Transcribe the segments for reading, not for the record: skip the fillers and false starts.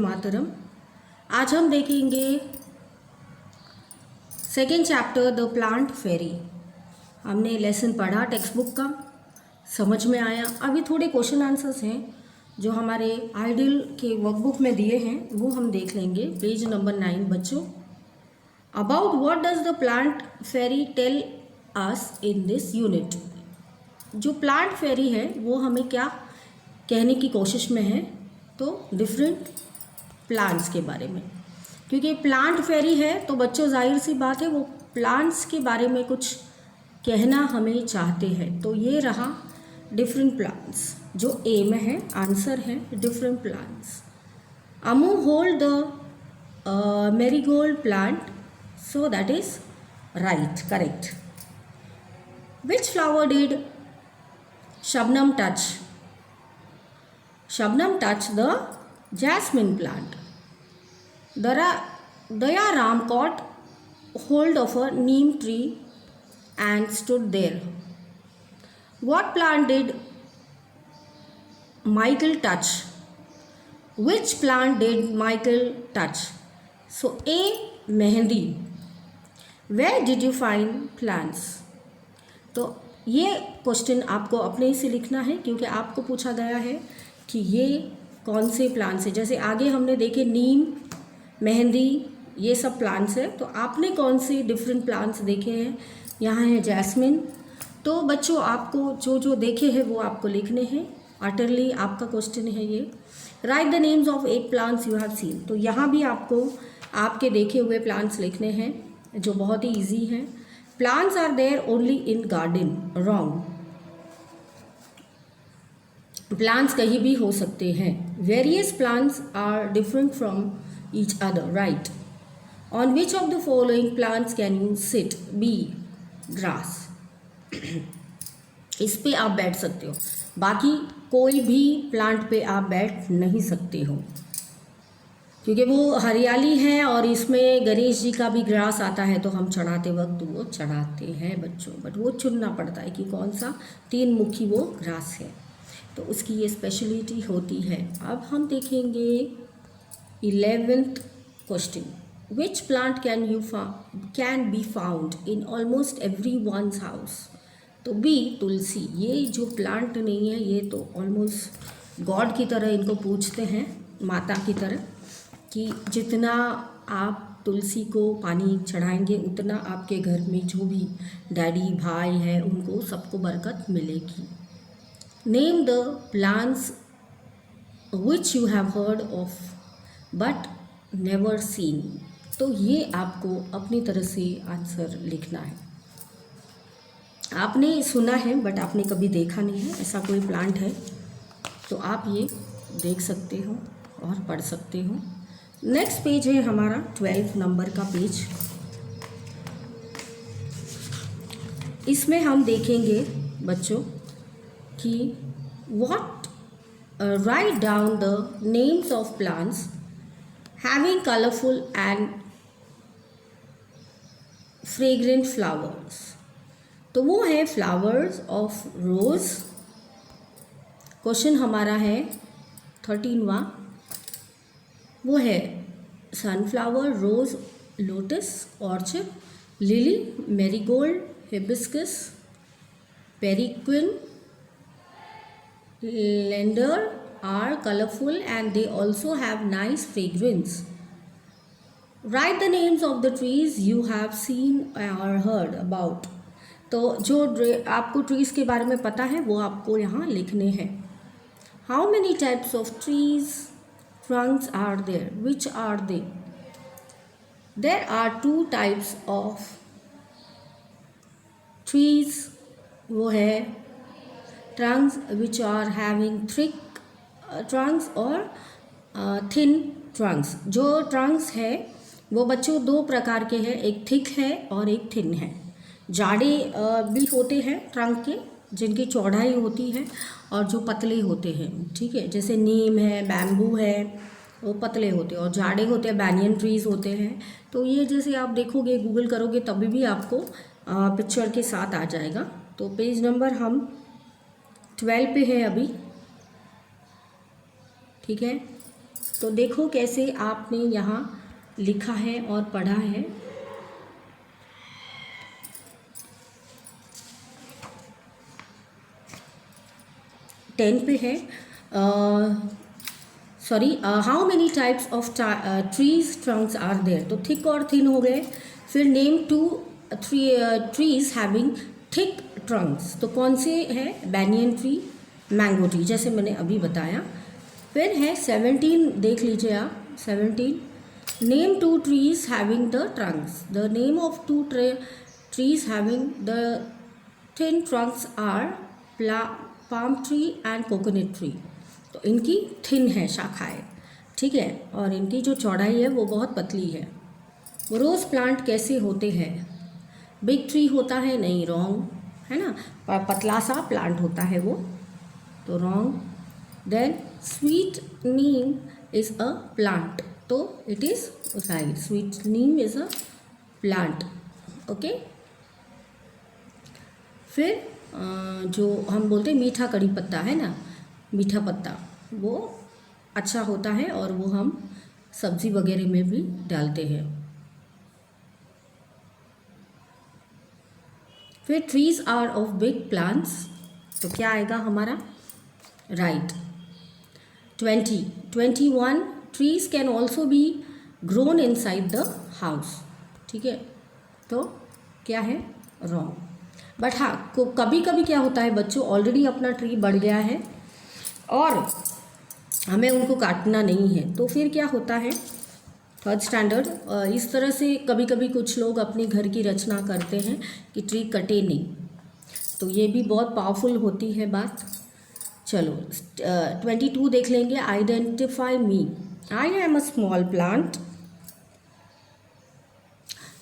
मातरम। आज हम देखेंगे सेकेंड चैप्टर द प्लांट फेरी। हमने लेसन पढ़ा टेक्स्ट बुक का, समझ में आया। अभी थोड़े क्वेश्चन आंसर्स हैं जो हमारे आइडियल के वर्कबुक में दिए हैं, वो हम देख लेंगे। पेज नंबर 9 बच्चों। About what does the plant fairy tell us in this unit. जो प्लांट फेरी है वो हमें क्या कहने की कोशिश में है, तो डिफरेंट प्लांट्स के बारे में। क्योंकि प्लांट फेरी है तो बच्चों जाहिर सी बात है वो प्लांट्स के बारे में कुछ कहना हमें चाहते हैं। तो ये रहा डिफरेंट प्लांट्स, जो ए में है, आंसर है different plants. Amu hold the marigold plant, so that is right, correct. Which flower did Shabnam touch? Shabnam touch the jasmine plant. Dayaram caught hold of a neem tree and stood there. What plant did Michael touch? Which plant did Michael touch? So A. Mehendi. Where did you find plants? तो ये question आपको अपने से लिखना है, क्योंकि आपको पूछा गया है कि ये कौन से प्लांट्स है। जैसे आगे हमने देखे नीम, मेहंदी, ये सब प्लांट्स है, तो आपने कौन से डिफरेंट प्लांट्स देखे हैं। यहाँ है जैस्मिन। तो बच्चों आपको जो जो देखे हैं वो आपको लिखने हैं। अटरली आपका क्वेश्चन है ये। Right the names of 8 plants you have seen. तो यहाँ भी आपको आपके देखे हुए प्लांट्स लिखने हैं, जो बहुत ही ईजी हैं। Plants are there only in garden, wrong. Plants कहीं भी हो सकते हैं। Various plants are different from each other, right. On which of the following plants can you sit? B, grass. इस पे आप बैठ सकते हो, बाकी कोई भी प्लांट पे आप बैठ नहीं सकते हो, क्योंकि वो हरियाली है और इसमें गणेश जी का भी ग्रास आता है, तो हम चढ़ाते वक्त वो चढ़ाते हैं बच्चों। बट वो चुनना पड़ता है कि कौन सा 3 मुखी वो ग्रास है, तो उसकी ये स्पेशलिटी होती है। अब हम देखेंगे 11th question. Which plant can be found in almost every ones house? तो बी, तुलसी। ये जो प्लांट नहीं है, ये तो ऑलमोस्ट गॉड की तरह इनको पूछते हैं, माता की तरह, कि जितना आप तुलसी को पानी चढ़ाएंगे उतना आपके घर में जो भी डैडी भाई है उनको सबको बरकत मिलेगी। Name the plants which you have heard of but never seen. तो ये आपको अपनी तरह से आंसर लिखना है। आपने सुना है बट आपने कभी देखा नहीं है, ऐसा कोई प्लांट है तो आप ये देख सकते हो और पढ़ सकते हो। नेक्स्ट पेज है हमारा 12 नंबर का पेज। इसमें हम देखेंगे बच्चों कि what write down the names of plants having colorful and fragrant flowers। तो वो है फ्लावर्स ऑफ रोज। क्वेश्चन हमारा है 13वां, वो है sunflower, rose, lotus, orchid, lily, marigold, hibiscus, periwinkle, lavender are colorful and they also have nice fragrance. Write the names of the trees you have seen or heard about। तो जो आपको trees के बारे में पता है वो आपको यहाँ लिखने हैं। How many types of trees trunks are there? Which are they? There are 2 types of trees। वो है trunks which are having thick trunks और thin trunks। जो trunks है वो बच्चों 2 प्रकार के हैं, एक थिक है और एक थिन है। जाड़े भी होते हैं ट्रंक के, जिनकी चौड़ाई होती है, और जो पतले होते हैं, ठीक है। जैसे नीम है, बैम्बू है, वो पतले होते हैं, और जाड़े होते हैं, बैनियन ट्रीज होते हैं। तो ये जैसे आप देखोगे, गूगल करोगे तभी भी आपको पिक्चर के साथ आ जाएगा। तो पेज नंबर हम 12 पे है अभी, ठीक है। तो देखो कैसे आपने यहाँ लिखा है और पढ़ा है। टेन पे है, sorry, how many types of trees trunks are there. तो थिक और थिन हो गए। फिर name two trees having thick trunks. तो कौन से हैं? बैनियन ट्री, मैंगो ट्री, जैसे मैंने अभी बताया। फिर है 17, देख लीजिए आप 17, name two trees having the trunks. The name of two trees having the thin trunks are palm tree and coconut tree. तो इनकी थिन है शाखाएं, ठीक है, और इनकी जो चौड़ाई है वो बहुत पतली है। रोज़ प्लांट कैसे होते हैं? बिग ट्री होता है? नहीं, रॉन्ग, है ना, पतला सा प्लांट होता है वो, तो wrong. Then sweet neem is a plant, तो it is right, sweet neem is a plant. Okay. फिर जो हम बोलते हैं मीठा कड़ी पत्ता है ना, मीठा पत्ता, वो अच्छा होता है और वो हम सब्जी वगैरह में भी डालते हैं। फिर trees are of big plants, तो क्या आएगा हमारा? Right. 21 trees can also be grown inside the house, ठीक है, तो क्या है? रॉन्ग। बट हाँ, कभी कभी क्या होता है बच्चों, ऑलरेडी अपना ट्री बढ़ गया है और हमें उनको काटना नहीं है, तो फिर क्या होता है, थर्ड स्टैंडर्ड, इस तरह से कभी कभी कुछ लोग अपने घर की रचना करते हैं कि ट्री कटे नहीं, तो ये भी बहुत पावरफुल होती है बात। चलो 22 देख लेंगे। Identify me, I am a small plant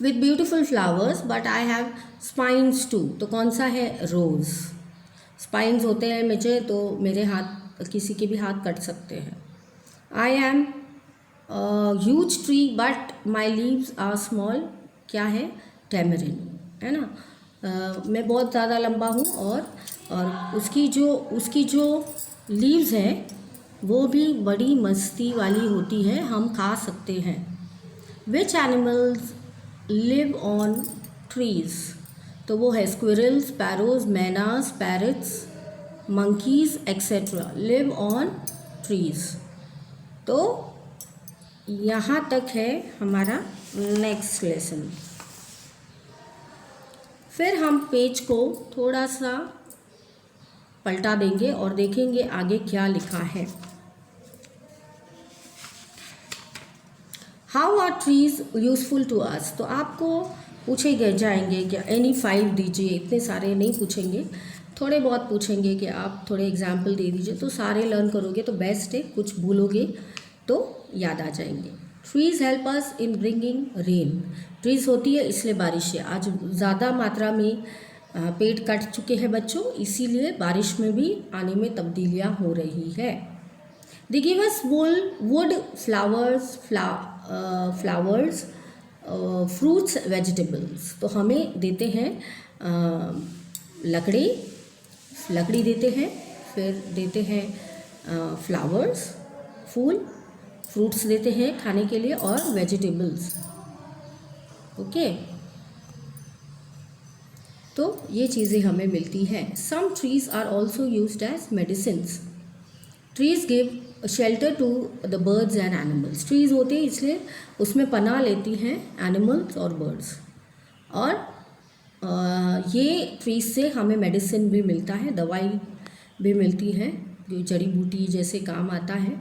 with beautiful flowers but I have spines too. तो कौन सा है? रोज़। स्पाइन्स होते हैं मुझे, तो मेरे हाथ, किसी के भी हाथ कट सकते हैं। I am huge tree but my leaves are small, क्या है? टेमरिन, है ना। मैं बहुत ज़्यादा लंबा हूँ और उसकी जो लीव्स हैं वो भी बड़ी मस्ती वाली होती है, हम खा सकते हैं। Which animals live on trees? तो वो है squirrels, sparrows, mynas, parrots, monkeys etc. live on trees। तो यहाँ तक है हमारा नेक्स्ट लेसन। फिर हम पेज को थोड़ा सा पलटा देंगे और देखेंगे आगे क्या लिखा है। How are trees useful to us? तो आपको पूछे गए जाएंगे क्या, एनी 5 दीजिए, इतने सारे नहीं पूछेंगे, थोड़े बहुत पूछेंगे कि आप थोड़े एग्जाम्पल दे दीजिए, तो सारे लर्न करोगे तो बेस्ट है, कुछ भूलोगे तो याद आ जाएंगे। Trees help us in bringing rain. Trees होती है इसलिए बारिश है। आज ज़्यादा मात्रा में पेड़ कट चुके हैं बच्चों, इसीलिए बारिश में भी आने में तब्दीलियाँ हो रही है। They give us would, flowers, fruits, vegetables. तो हमें देते हैं लकड़ी देते हैं, फिर देते हैं फ्लावर्स, फूल, फ्रूट्स देते हैं खाने के लिए, और वेजिटेबल्स। ओके, तो ये चीज़ें हमें मिलती हैं। Some trees are also used as medicines. Trees give shelter to the birds and animals. Trees होते हैं इसलिए उसमें पनाह लेती हैं एनिमल्स और बर्ड्स, और ये ट्रीज से हमें मेडिसिन भी मिलता है, दवाई भी मिलती है, जो जड़ी बूटी जैसे काम आता है।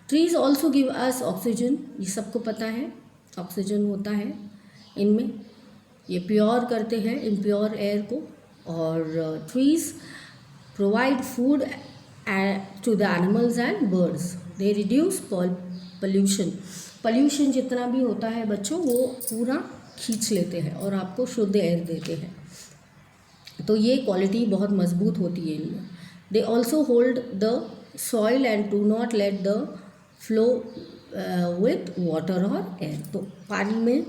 Trees also give us oxygen, ये सबको पता है, ऑक्सीजन होता है इनमें, ये प्योर करते हैं इम्प्योर एयर को। और trees provide food to the animals and birds. They reduce pollution जितना भी होता है बच्चों, वो पूरा खींच लेते हैं और आपको शुद्ध एयर देते हैं, तो ये क्वालिटी बहुत मजबूत होती है इनमें। They also hold the soil and do not let the flow with water और एयर। तो पानी में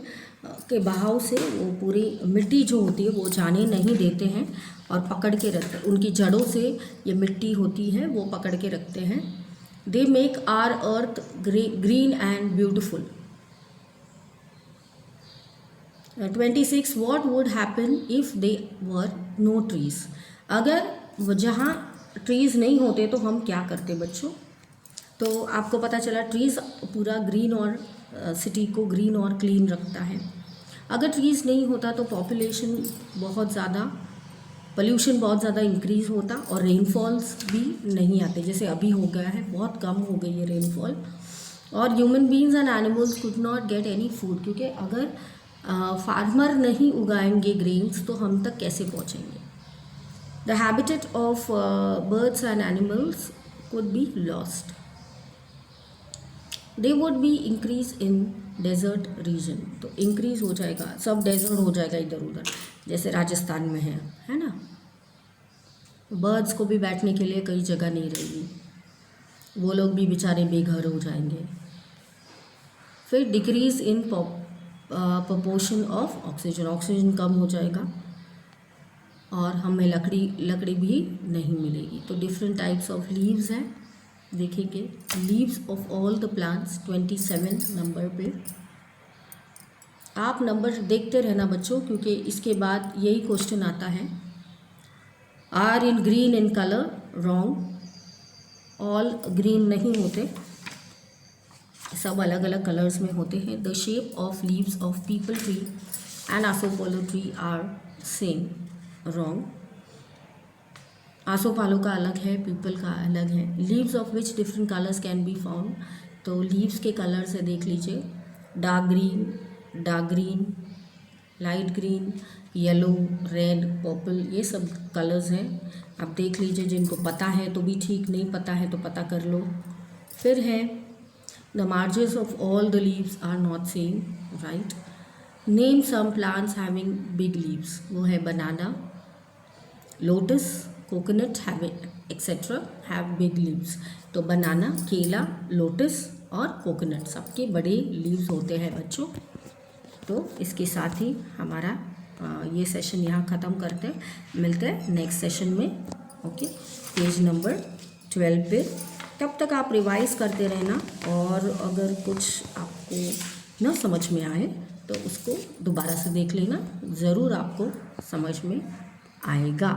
के बहाव से वो पूरी मिट्टी जो होती है वो जाने नहीं देते हैं और पकड़ के रखते हैं, उनकी जड़ों से ये मिट्टी होती है वो पकड़ के रखते हैं they make our earth green and beautiful. 26 what would happen if there were no trees? अगर जहाँ ट्रीज़ नहीं होते तो हम क्या करते बच्चों? तो आपको पता चला ट्रीज़ पूरा ग्रीन और सिटी को ग्रीन और क्लीन रखता है। अगर ट्रीज़ नहीं होता तो पॉपुलेशन बहुत ज़्यादा, पोल्यूशन बहुत ज़्यादा इंक्रीज़ होता और रेनफॉल्स भी नहीं आते, जैसे अभी हो गया है, बहुत कम हो गई है रेनफॉल। और human beings and animals could not get any food, क्योंकि अगर फार्मर नहीं उगाएंगे ग्रेन्स तो हम तक कैसे पहुंचेंगे। The habitat of birds and animals could be lost. They would be increase in desert region, तो इंक्रीज हो जाएगा, सब डेजर्ट हो जाएगा इधर उधर, जैसे राजस्थान में है ना। बर्ड्स को भी बैठने के लिए कई जगह नहीं रहेगी, वो लोग भी बेचारे बेघर हो जाएंगे। फिर decrease in proportion of oxygen, oxygen कम हो जाएगा और हमें लकड़ी भी नहीं मिलेगी। तो डिफरेंट टाइप्स ऑफ लीव्स हैं, देखेंगे leaves of all the plants 27 number पे। आप नंबर देखते रहना बच्चों, क्योंकि इसके बाद यही क्वेश्चन आता है। Are in green in colour, wrong, all green नहीं होते, सब अलग अलग कलर्स में होते हैं। The shape of leaves of peepal tree and asopalav tree are same, wrong, आसोपालो का अलग है, पीपल का अलग है। Leaves of which different colours can be found, तो लीव्स के कलर से देख लीजिए, dark green, light green, yellow, red, purple, ये सब कलर्स हैं। आप देख लीजिए, जिनको पता है तो भी ठीक, नहीं पता है तो पता कर लो। फिर है the margins of all the leaves are not same, right. Name some plants having big leaves, वो है banana, lotus, coconut etcetera have big leaves. तो बनाना, केला, लोटस और कोकोनट सबके बड़े लीव्स होते हैं बच्चों। तो इसके साथ ही हमारा ये सेशन यहाँ ख़त्म करते हैं, मिलते हैं नेक्स्ट सेशन में। ओके, पेज नंबर 12 पे। तब तक आप रिवाइज करते रहना, और अगर कुछ आपको न समझ में आए तो उसको दोबारा से देख लेना, ज़रूर आपको समझ में आएगा।